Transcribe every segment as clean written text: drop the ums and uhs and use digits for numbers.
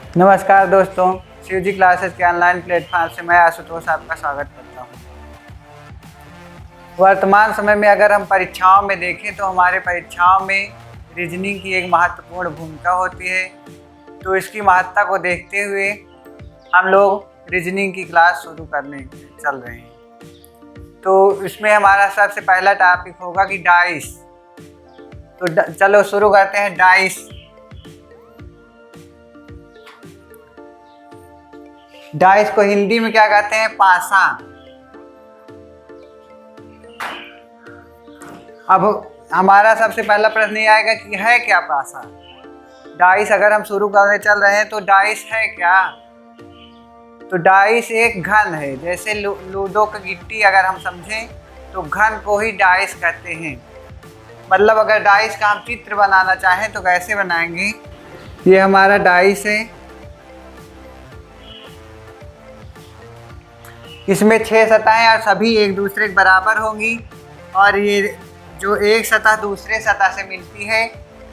नमस्कार दोस्तों, शिवजी क्लासेस के ऑनलाइन प्लेटफॉर्म से मैं आशुतोष आपका स्वागत करता हूं। वर्तमान समय में अगर हम परीक्षाओं में देखें तो हमारे परीक्षाओं में रीजनिंग की एक महत्वपूर्ण भूमिका होती है। तो इसकी महत्ता को देखते हुए हम लोग रीजनिंग की क्लास शुरू करने चल रहे हैं। तो इसमें हमारा सबसे पहला टॉपिक होगा कि डाइस। तो चलो शुरू करते हैं। डाइस को हिंदी में क्या कहते हैं? पासा। अब हमारा सबसे पहला प्रश्न ये आएगा कि है क्या पासा? डाइस अगर हम शुरू करने चल रहे हैं तो डाइस है क्या? तो डाइस एक घन है। जैसे लूडो की गिट्टी अगर हम समझें तो घन को ही डाइस कहते हैं। मतलब अगर डाइस का हम चित्र बनाना चाहें तो कैसे बनाएंगे? ये हमारा डाइस है। इसमें 6 सतहें और सभी एक दूसरे के बराबर होंगी। और ये जो एक सतह दूसरे सतह से मिलती है,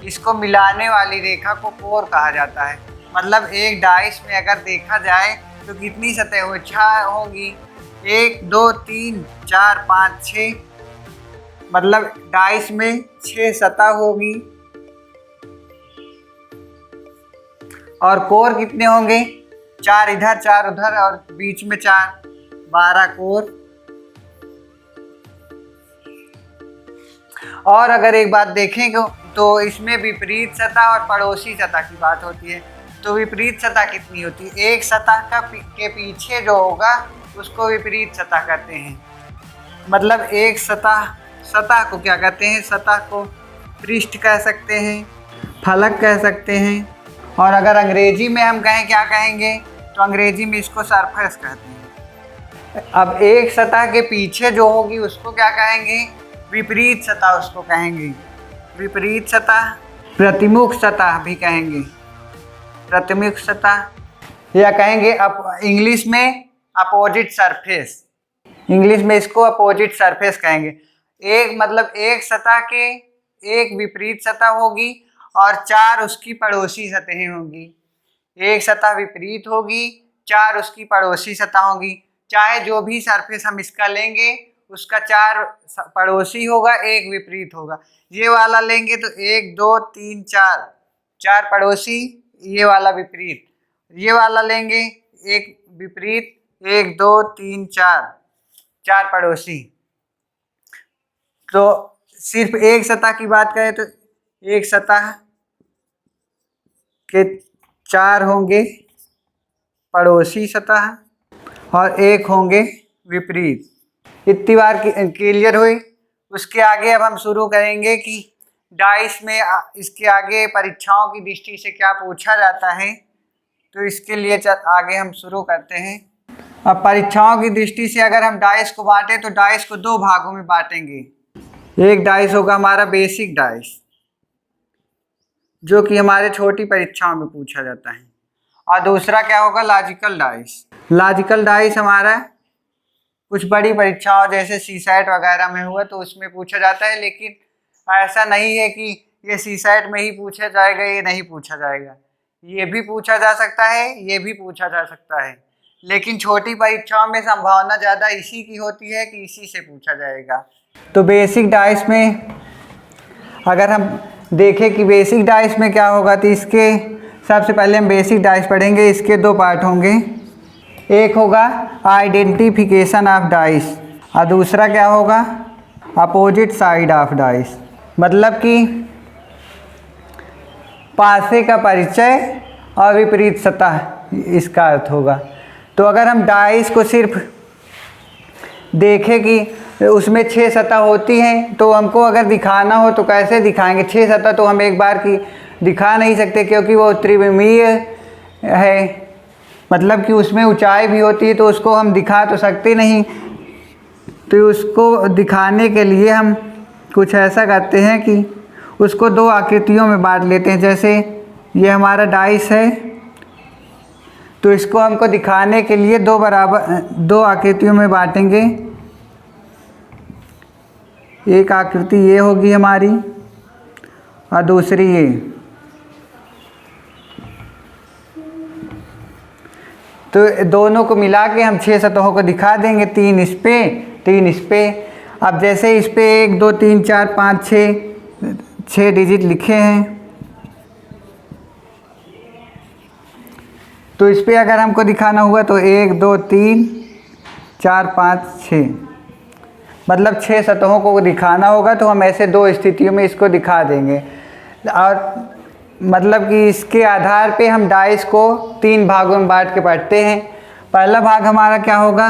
इसको मिलाने वाली रेखा को कोर कहा जाता है। मतलब एक डाइस में अगर देखा जाए तो कितनी सतह हो? 6 होंगी। 1 2 3 4 5 6। मतलब डाइस में 6 सतह होगी। और कोर कितने होंगे? 4 इधर 4 उधर और बीच में 4, 12 कोर। और अगर एक बात देखें तो इसमें विपरीत सतह और पड़ोसी सतह की बात होती है। तो विपरीत सतह कितनी होती है? एक सतह के पीछे जो होगा उसको विपरीत सतह कहते हैं। मतलब एक सतह को क्या कहते हैं? सतह को पृष्ठ कह सकते हैं, फलक कह सकते हैं। और अगर अंग्रेजी में हम कहें, क्या कहेंगे? तो अंग्रेजी में इसको सरफेस कहते हैं। अब एक सतह के पीछे जो होगी उसको क्या कहेंगे? विपरीत सतह उसको कहेंगे। विपरीत सतह, प्रतिमुख सतह भी कहेंगे। प्रतिमुख सतह या कहेंगे इंग्लिश में अपोजिट सरफेस। इंग्लिश में इसको अपोजिट सरफेस कहेंगे। एक सतह के एक विपरीत सतह होगी और 4 उसकी पड़ोसी सतहें होंगी। एक सतह विपरीत होगी, 4 उसकी पड़ोसी सतह होंगी। चाहे जो भी सरफेस हम इसका लेंगे उसका 4 पड़ोसी होगा, 1 विपरीत होगा। ये वाला लेंगे तो 1 2 3 4 पड़ोसी, ये वाला विपरीत। ये वाला लेंगे 1 विपरीत, 1 2 3 4 पड़ोसी। तो सिर्फ एक सतह की बात करें तो एक सतह के 4 होंगे पड़ोसी सतह और 1 होंगे विपरीत। इतनी बार क्लियर हुई। उसके आगे अब हम शुरू करेंगे कि डाइस में इसके आगे परीक्षाओं की दृष्टि से क्या पूछा जाता है। तो इसके लिए आगे हम शुरू करते हैं। अब परीक्षाओं की दृष्टि से अगर हम डाइस को बांटें तो डाइस को 2 भागों में बांटेंगे। एक डाइस होगा हमारा बेसिक डाइस, जो कि हमारे छोटी परीक्षाओं में पूछा जाता है। और दूसरा क्या होगा? Logical dice. लॉजिकल डाइस हमारा कुछ बड़ी परीक्षाओं जैसे सीसैट वगैरह में हुआ तो उसमें पूछा जाता है। लेकिन ऐसा नहीं है कि ये सीसैट में ही पूछा जाएगा, ये नहीं पूछा जाएगा। ये भी पूछा जा सकता है, ये भी पूछा जा सकता है। लेकिन छोटी परीक्षाओं में संभावना ज़्यादा इसी की होती है कि इसी से पूछा जाएगा। तो बेसिक डाइस में अगर हम देखें कि बेसिक डाइस में क्या होगा, तो इसके सबसे पहले हम बेसिक डाइस पढ़ेंगे। इसके 2 पार्ट होंगे। एक होगा आइडेंटिफिकेशन ऑफ डाइस और दूसरा क्या होगा? Opposite side of dice. मतलब कि पासे का परिचय और विपरीत सतह, इसका अर्थ होगा। तो अगर हम डाइस को सिर्फ देखें कि उसमें 6 सतह होती हैं तो हमको अगर दिखाना हो तो कैसे दिखाएंगे? 6 सतह तो हम एक बार की दिखा नहीं सकते क्योंकि वो त्रिविमीय है। मतलब कि उसमें ऊंचाई भी होती है तो उसको हम दिखा तो सकते नहीं। तो उसको दिखाने के लिए हम कुछ ऐसा करते हैं कि उसको 2 आकृतियों में बांट लेते हैं। जैसे ये हमारा डाइस है तो इसको हमको दिखाने के लिए 2 आकृतियों में बांटेंगे। एक आकृति ये होगी हमारी और दूसरी ये। तो दोनों को मिला के हम 6 सतहों को दिखा देंगे, 3 इस पे 3 इस पे। अब जैसे इस पे 1 2 3 4 5 6 डिजिट लिखे हैं, तो इस पे अगर हमको दिखाना हुआ तो 1 2 3 4 5 6, मतलब 6 सतहों को दिखाना होगा तो हम ऐसे 2 स्थितियों में इसको दिखा देंगे। और मतलब कि इसके आधार पे हम डाइस को 3 भागों में बांट के पढ़ते हैं। पहला भाग हमारा क्या होगा,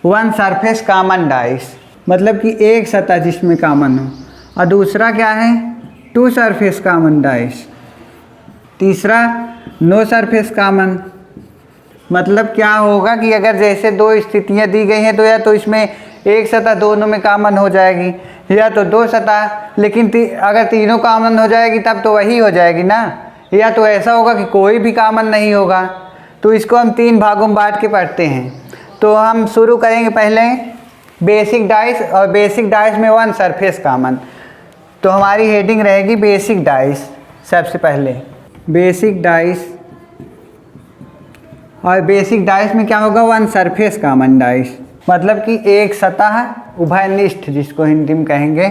1 सरफेस कॉमन डाइस, मतलब कि एक सतह जिसमें कॉमन हो। और दूसरा क्या है, 2 सरफेस कॉमन डाइस। तीसरा नो सरफेस कॉमन, मतलब क्या होगा कि अगर जैसे 2 स्थितियां दी गई हैं तो या तो इसमें एक सतह दोनों में कॉमन हो जाएगी, या तो 2 सतह, लेकिन अगर तीनों कॉमन हो जाएगी तब तो वही हो जाएगी ना, या तो ऐसा होगा कि कोई भी कॉमन नहीं होगा। तो इसको हम 3 भागों में बांट के पढ़ते हैं। तो हम शुरू करेंगे पहले बेसिक डाइस, और बेसिक डाइस में 1 सरफेस कॉमन। तो हमारी हेडिंग रहेगी बेसिक डाइस। सबसे पहले बेसिक डाइस, और बेसिक डाइस में क्या होगा, 1 सरफेस कॉमन डाइस, मतलब कि एक सतह उभयनिष्ठ जिसको हिंदी में कहेंगे।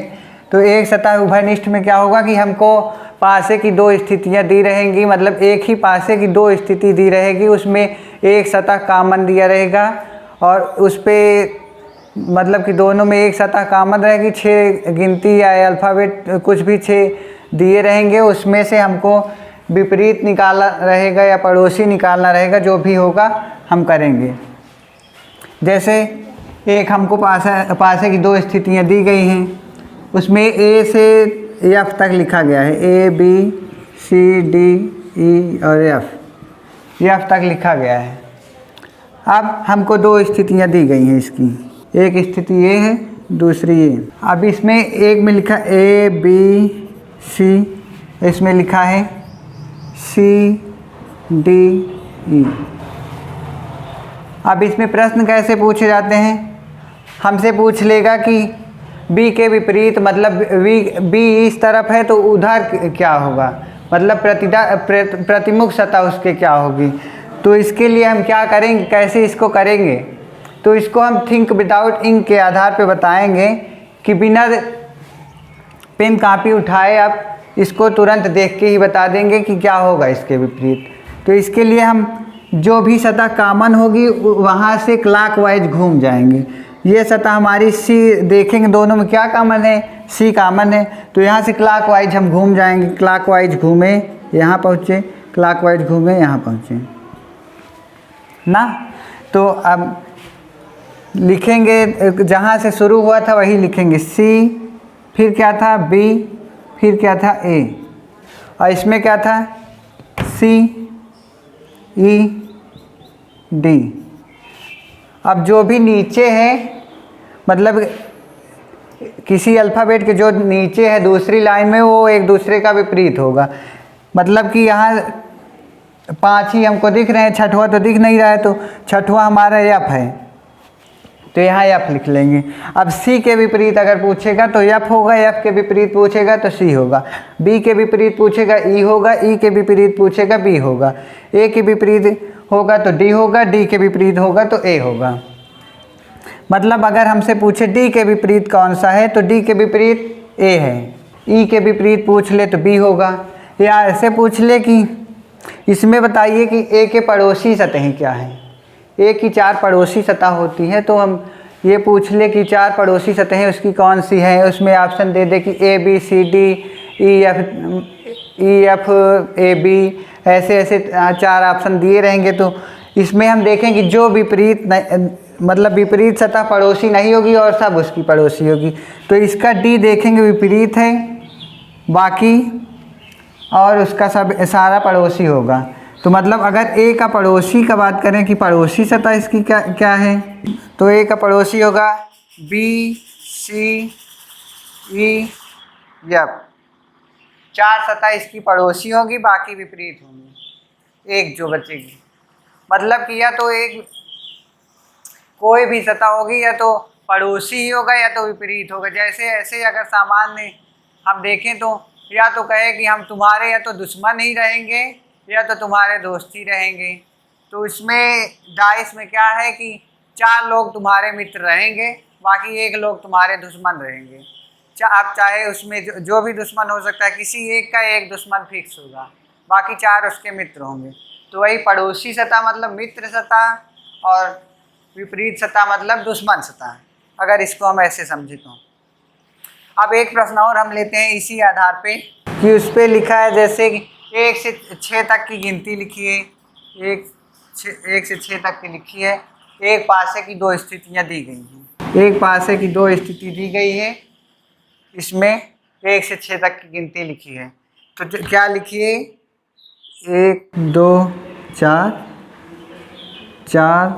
तो एक सतह उभयनिष्ठ में क्या होगा कि हमको पासे की 2 स्थितियां दी रहेंगी, मतलब एक ही पासे की 2 स्थिति दी रहेगी, उसमें एक सतह कॉमन दिया रहेगा, और उस पर मतलब कि दोनों में एक सतह कॉमन रहेगी। 6 गिनती या अल्फ़ाबेट कुछ भी 6 दिए रहेंगे, उसमें से हमको विपरीत निकालना रहेगा या पड़ोसी निकालना रहेगा, जो भी होगा हम करेंगे। जैसे एक हमको पासे की 2 स्थितियां दी गई हैं, उसमें ए से एफ तक लिखा गया है, ए बी सी डी ई और एफ तक लिखा गया है। अब हमको 2 स्थितियां दी गई हैं इसकी, एक स्थिति ये है, दूसरी ये। अब इसमें एक में लिखा ए बी सी, इसमें लिखा है सी डी ई। अब इसमें प्रश्न कैसे पूछे जाते हैं, हमसे पूछ लेगा कि बी के विपरीत, मतलब बी इस तरफ है तो उधर क्या होगा, मतलब प्रतिमुख सतह उसके क्या होगी। तो इसके लिए हम क्या करेंगे, कैसे इसको करेंगे, तो इसको हम थिंक विदाउट इंक के आधार पे बताएंगे कि बिना पेन कापी उठाए आप इसको तुरंत देख के ही बता देंगे कि क्या होगा इसके विपरीत। तो इसके लिए हम जो भी सतह कॉमन होगी वहाँ से क्लॉकवाइज घूम जाएंगे। ये सतह हमारी सी देखेंगे, दोनों में क्या कॉमन है, सी कॉमन है, तो यहाँ से क्लॉकवाइज हम घूम जाएंगे। क्लॉकवाइज घूमे यहाँ पहुँचे, क्लॉकवाइज घूमे यहाँ पहुँचे ना। तो अब लिखेंगे, जहाँ से शुरू हुआ था वही लिखेंगे, सी, फिर क्या था बी, फिर क्या था ए, और इसमें क्या था सी ई डी। अब जो भी नीचे है, मतलब किसी अल्फ़ाबेट के जो नीचे है दूसरी लाइन में, वो एक दूसरे का विपरीत होगा। मतलब कि यहाँ 5 ही हमको दिख रहे हैं, छठवां तो दिख नहीं रहा है, तो छठवां हमारा एफ है, तो यहाँ एफ लिख लेंगे। अब सी के विपरीत अगर पूछेगा तो एफ होगा, एफ के विपरीत पूछेगा तो सी होगा, बी के विपरीत पूछेगा ई होगा, ई के विपरीत पूछेगा बी होगा, ए के विपरीत होगा तो डी होगा, डी के विपरीत होगा तो ए होगा। मतलब अगर हमसे पूछे डी के विपरीत कौन सा है, तो डी के विपरीत ए है, ई के विपरीत पूछ ले तो बी होगा, या ऐसे पूछ ले कि इसमें बताइए कि ए के पड़ोसी सतहें क्या हैं। ए की 4 पड़ोसी सतह होती है, तो हम ये पूछ ले कि 4 पड़ोसी सतहें उसकी कौन सी हैं, उसमें ऑप्शन दे दे कि A B C D E F A B, ऐसे ऐसे 4 ऑप्शन दिए रहेंगे। तो इसमें हम देखें कि जो विपरीत मतलब विपरीत सतह पड़ोसी नहीं होगी और सब उसकी पड़ोसी होगी, तो इसका डी देखेंगे विपरीत है, बाकी और उसका सब सारा पड़ोसी होगा। तो मतलब अगर ए का पड़ोसी का बात करें कि पड़ोसी सतह इसकी क्या क्या है, तो ए का पड़ोसी होगा बी सी ई एफ। 4 सतह इसकी पड़ोसी होगी, बाकी विपरीत होंगी, एक जो बचेगी। मतलब कि या तो एक कोई भी सतह होगी, या तो पड़ोसी ही होगा या तो विपरीत होगा। जैसे ऐसे अगर सामान्य हम देखें तो या तो कहे कि हम तुम्हारे या तो दुश्मन ही रहेंगे या तो तुम्हारे दोस्त ही रहेंगे। तो इसमें डाइस में क्या है कि 4 लोग तुम्हारे मित्र रहेंगे, बाकी 1 लोग तुम्हारे दुश्मन रहेंगे। आप चाहे उसमें जो भी दुश्मन हो सकता है, किसी एक का एक दुश्मन फिक्स होगा, बाकी 4 उसके मित्र होंगे। तो वही पड़ोसी सतह मतलब मित्र सतह, और विपरीत सतह मतलब दुश्मन सतह, अगर इसको हम ऐसे समझे तो। अब एक प्रश्न और हम लेते हैं इसी आधार पे कि उस पर लिखा है जैसे कि 1 से 6 तक की गिनती लिखी है, 1 से 6 तक की लिखी है। एक पासे की 2 स्थितियाँ दी गई हैं, एक पासे की 2 स्थिति दी गई है, इसमें 1 से 6 तक की गिनती लिखी है। तो क्या लिखिए, 1 2 4 4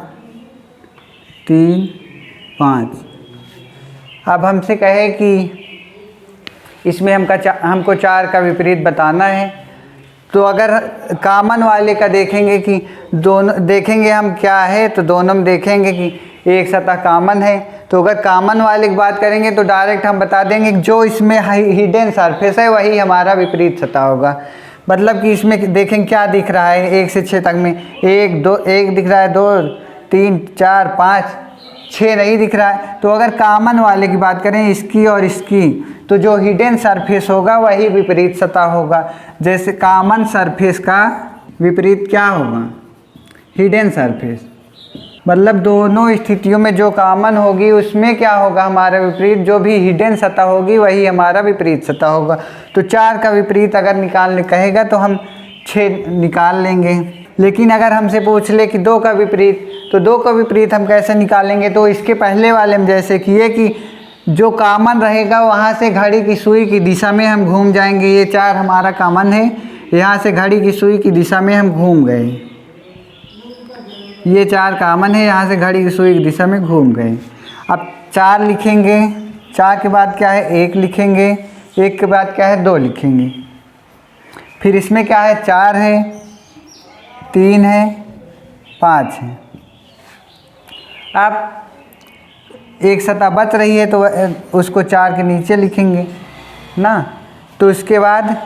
3 5। अब हमसे कहे कि इसमें हमको 4 का विपरीत बताना है, तो अगर कॉमन वाले का देखेंगे कि दोनों देखेंगे हम क्या है, तो दोनों में देखेंगे कि एक सतह कॉमन है। तो अगर कॉमन वाले की बात करेंगे तो डायरेक्ट हम बता देंगे कि जो इसमें हिडन सरफेस है वही हमारा विपरीत सतह होगा। मतलब कि इसमें देखें क्या दिख रहा है 1 से 6 तक में, 1 2 1 दिख रहा है, 2 3 4 5 6 नहीं दिख रहा है। तो अगर कॉमन वाले की बात करें इसकी और इसकी, तो जो हिडन सरफेस होगा वही विपरीत सतह होगा। जैसे कॉमन सरफेस का विपरीत क्या होगा, हिडन सरफेस। मतलब दोनों स्थितियों में जो कॉमन होगी उसमें क्या होगा हमारा विपरीत, जो भी हिडन सतह होगी वही हमारा विपरीत सतह होगा। तो 4 का विपरीत अगर निकालने कहेगा तो हम 6 निकाल लेंगे। लेकिन अगर हमसे पूछ ले कि 2 का विपरीत, तो 2 का विपरीत हम कैसे निकालेंगे, तो इसके पहले वाले में जैसे किए कि जो कॉमन रहेगा वहाँ से घड़ी की सुई की दिशा में हम घूम जाएंगे। ये 4 हमारा कॉमन है, यहाँ से घड़ी की सुई की दिशा में हम घूम गए। ये 4 कॉमन है, यहाँ से घड़ी की सुई की दिशा में घूम गए। अब 4 लिखेंगे, 4 के बाद क्या है 1 लिखेंगे, 1 के बाद क्या है 2 लिखेंगे। फिर इसमें क्या है 4 है, 3 है, 5 है। अब एक सतह बच रही है तो उसको 4 के नीचे लिखेंगे ना। तो उसके बाद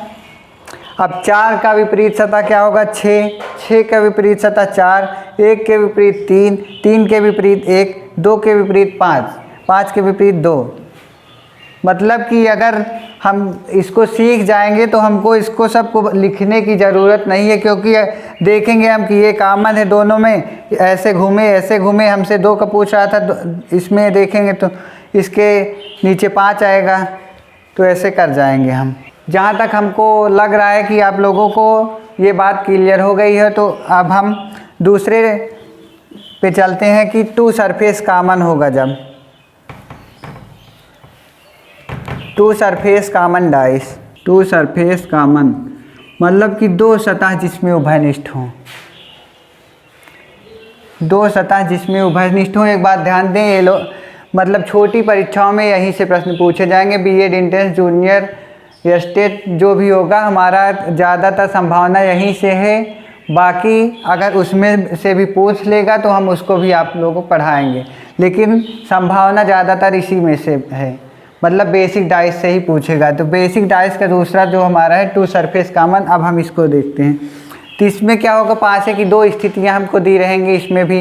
अब 4 का विपरीत सतह क्या होगा 6, 6 का विपरीत सतह 4, 1 के विपरीत 3, 3 के विपरीत 1, 2 के विपरीत 5, 5 के विपरीत 2। मतलब कि अगर हम इसको सीख जाएंगे तो हमको इसको सबको लिखने की ज़रूरत नहीं है, क्योंकि देखेंगे हम कि ये कॉमन है दोनों में, ऐसे घूमे ऐसे घूमे। हमसे 2 का पूछ रहा था, इसमें देखेंगे तो इसके नीचे 5 आएगा, तो ऐसे कर जाएंगे हम। जहाँ तक हमको लग रहा है कि आप लोगों को ये बात क्लियर हो गई है, तो अब हम दूसरे पे चलते हैं कि 2 सरफेस कॉमन होगा। जब 2 surface common dice, 2 surface common मतलब कि 2 सतह जिसमें उभयनिष्ठ हों, 2 सतह जिसमें उभयनिष्ठ हों। एक बात ध्यान दें, ये मतलब छोटी परीक्षाओं में यहीं से प्रश्न पूछे जाएंगे। बीएड एंट्रेंस, जूनियर या स्टेट जो भी होगा, हमारा ज़्यादातर संभावना यहीं से है। बाकी अगर उसमें से भी पूछ लेगा तो हम उसको भी आप लोगों को पढ़ाएंगे, लेकिन संभावना ज़्यादातर इसी में से है, मतलब बेसिक डाइस से ही पूछेगा। तो बेसिक डाइस का दूसरा जो हमारा है 2 सरफेस कॉमन। अब हम इसको देखते हैं। तो इसमें क्या होगा, पासे की 2 स्थितियां हमको दी रहेंगी। इसमें भी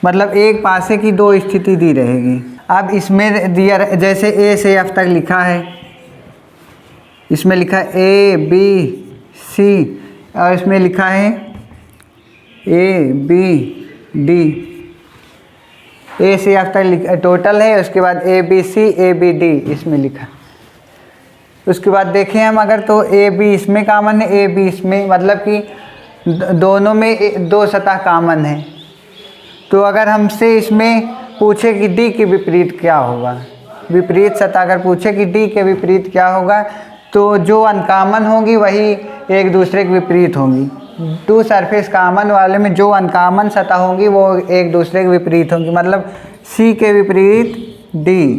मतलब एक पासे की 2 स्थिति दी रहेगी। अब इसमें दिया जैसे ए से एफ तक लिखा है, इसमें लिखा है ए बी सी, और इसमें लिखा है ए बी डी। ए से एफ तक टोटल है, उसके बाद A B C A B D इसमें लिखा। उसके बाद देखें हम अगर, तो ए बी इसमें कॉमन है, ए बी इसमें, मतलब कि दोनों में 2 सतह कॉमन है। तो अगर हमसे इसमें पूछे कि डी के विपरीत क्या होगा, विपरीत सतह अगर पूछे कि डी के विपरीत क्या होगा, तो जो अनकॉमन होगी वही एक दूसरे के विपरीत होंगी। 2 सरफेस कॉमन वाले में जो अनकॉमन सतह होंगी वो एक दूसरे के विपरीत होंगी। मतलब सी के विपरीत डी,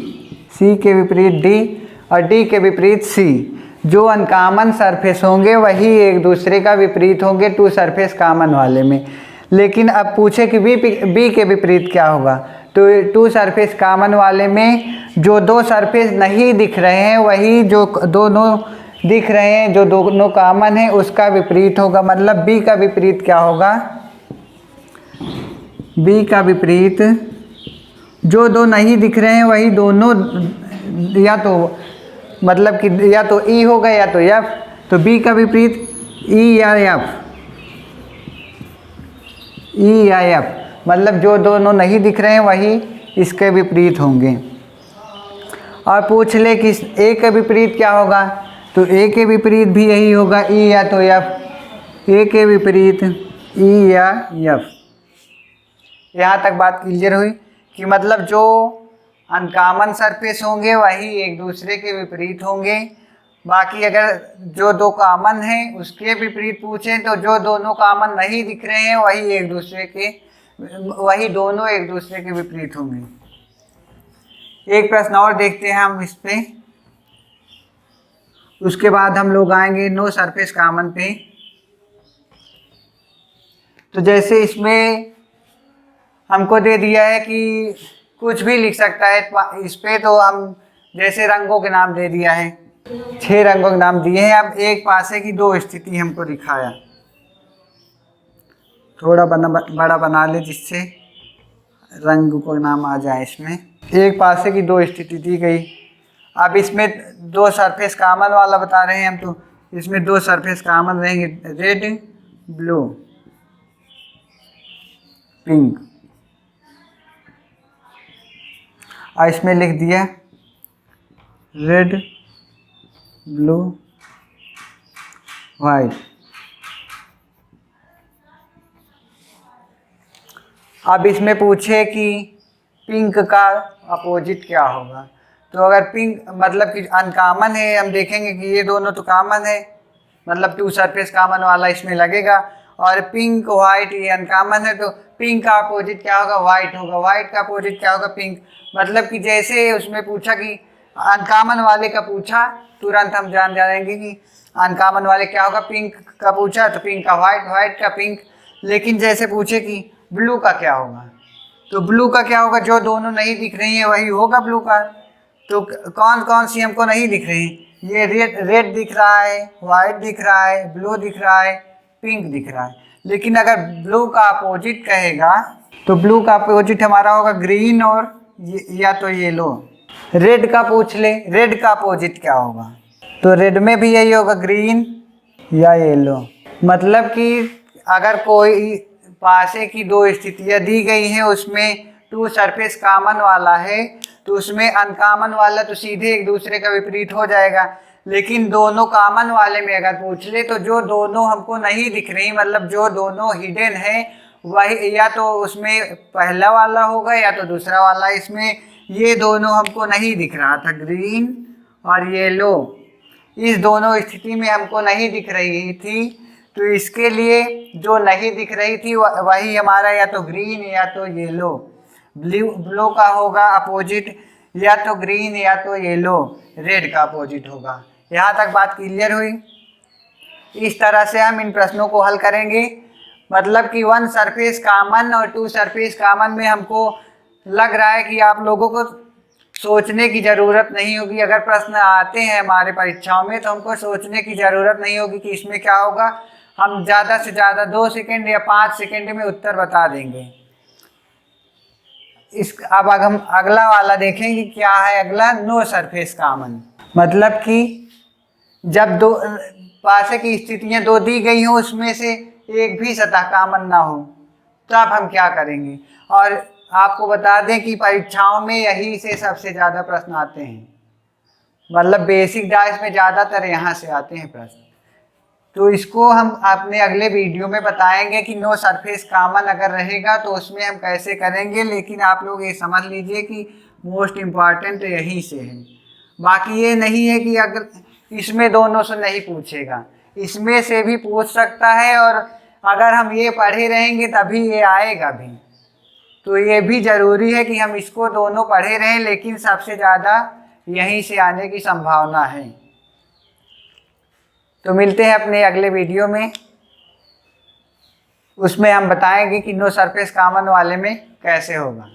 सी के विपरीत डी और डी के विपरीत सी। जो अनकॉमन सरफेस होंगे वही एक दूसरे का विपरीत होंगे 2 सरफेस कॉमन वाले में। लेकिन अब पूछे कि बी के विपरीत क्या होगा, तो 2 सरफेस कॉमन वाले में जो 2 सरफेस नहीं दिख रहे हैं वही जो दोनों दिख रहे हैं, जो दोनों कॉमन है उसका विपरीत होगा। मतलब बी का विपरीत क्या होगा, बी का विपरीत, जो दो नहीं दिख रहे हैं वही दोनों, या तो मतलब कि या तो ई होगा या तो एफ। तो बी का विपरीत ई या एफ, ई या एफ, मतलब जो दोनों नहीं दिख रहे हैं वही इसके विपरीत होंगे। और पूछ ले कि ए के विपरीत क्या होगा, तो ए के विपरीत भी यही होगा, ई या तो एफ। ए के विपरीत ई या एफ। यहाँ तक बात क्लियर हुई कि मतलब जो अनकॉमन सरफेस होंगे वही एक दूसरे के विपरीत होंगे। बाकी अगर जो दो कॉमन हैं उसके विपरीत पूछें तो जो दोनों कॉमन नहीं दिख रहे हैं वही दोनों एक दूसरे के विपरीत होंगे। एक प्रश्न और देखते हैं हम इस पे, उसके बाद हम लोग आएंगे नो सरफेस कॉमन पे। तो जैसे इसमें हमको दे दिया है कि कुछ भी लिख सकता है इस पे, तो हम जैसे रंगों के नाम दे दिया है, 6 रंगों के नाम दिए हैं। अब एक पासे की 2 स्थिति हमको दिखाया, थोड़ा बड़ा बना ले जिससे रंग को नाम आ जाए इसमें। एक पासे की 2 स्थिति दी गई। अब इसमें 2 सरफेस कॉमन वाला बता रहे हैं हम, तो इसमें 2 सरफेस कॉमन रहेंगे, रेड ब्लू पिंक। और इसमें लिख दिया रेड ब्लू वाइट। अब इसमें पूछे कि पिंक का अपोजिट क्या होगा, तो अगर पिंक मतलब कि अनकॉमन है, हम देखेंगे कि ये दोनों तो कॉमन है, मतलब 2 सरफेस कॉमन वाला इसमें लगेगा। और पिंक वाइट ये अनकॉमन है, तो पिंक का अपोजिट क्या होगा, वाइट होगा। वाइट का अपोजिट क्या होगा, पिंक। मतलब कि जैसे उसमें पूछा कि अनकॉमन वाले का पूछा, तुरंत हम जान जाएंगे कि अनकॉमन वाले क्या होगा। पिंक का पूछा तो पिंक का वाइट, वाइट का पिंक। लेकिन जैसे पूछे कि ब्लू का क्या होगा, तो ब्लू का क्या होगा, जो दोनों नहीं दिख रही हैं वही होगा ब्लू का। तो कौन कौन सी हमको नहीं दिख रही, ये रेड दिख रहा है, वाइट दिख रहा है, ब्लू दिख रहा है, पिंक दिख रहा है। लेकिन अगर ब्लू का अपोजिट कहेगा तो ब्लू का अपोजिट हमारा होगा ग्रीन और या तो येलो। रेड का पूछ ले, रेड का अपोजिट क्या होगा, तो रेड में भी यही होगा, ग्रीन या येलो। मतलब कि अगर कोई पासे की 2 स्थितियाँ दी गई हैं, उसमें 2 सरफेस कॉमन वाला है, तो उसमें अनकॉमन वाला तो सीधे एक दूसरे का विपरीत हो जाएगा। लेकिन दोनों कॉमन वाले में अगर पूछ ले तो जो दोनों हमको नहीं दिख रही, मतलब जो दोनों हिडन है, वही या तो उसमें पहला वाला होगा या तो दूसरा वाला। इसमें ये दोनों हमको नहीं दिख रहा था, ग्रीन और येलो, इस दोनों स्थिति में हमको नहीं दिख रही थी। तो इसके लिए जो नहीं दिख रही थी वही हमारा या तो ग्रीन या तो येलो। ब्लू का होगा अपोजिट या तो ग्रीन या तो येलो, रेड का अपोजिट होगा। यहाँ तक बात क्लियर हुई। इस तरह से हम इन प्रश्नों को हल करेंगे। मतलब कि 1 सरफेस कॉमन और 2 सरफेस कॉमन में हमको लग रहा है कि आप लोगों को सोचने की ज़रूरत नहीं होगी। अगर प्रश्न आते हैं हमारे परीक्षाओं में तो हमको सोचने की ज़रूरत नहीं होगी कि इसमें क्या होगा। हम ज़्यादा से ज़्यादा 2 सेकेंड या 5 सेकेंड में उत्तर बता देंगे। अब हम अगला वाला देखेंगे क्या है। अगला नो सरफेस कॉमन, मतलब कि जब 2 पासे की स्थितियाँ 2 दी गई हों, उसमें से एक भी सतह कॉमन ना हो, तब हम क्या करेंगे। और आपको बता दें कि परीक्षाओं में यही से सबसे ज़्यादा प्रश्न आते हैं, मतलब बेसिक डाइस में ज़्यादातर यहाँ से आते हैं प्रश्न। तो इसको हम अपने अगले वीडियो में बताएंगे कि नो सरफेस कॉमन अगर रहेगा तो उसमें हम कैसे करेंगे। लेकिन आप लोग ये समझ लीजिए कि मोस्ट इम्पॉर्टेंट यहीं से है। बाकी ये नहीं है कि अगर इसमें दोनों से नहीं पूछेगा, इसमें से भी पूछ सकता है। और अगर हम ये पढ़े रहेंगे तभी ये आएगा भी। तो ये भी ज़रूरी है कि हम इसको दोनों पढ़े रहें, लेकिन सबसे ज़्यादा यहीं से आने की संभावना है। तो मिलते हैं अपने अगले वीडियो में, उसमें हम बताएंगे कि नो सरफेस कॉमन वाले में कैसे होगा।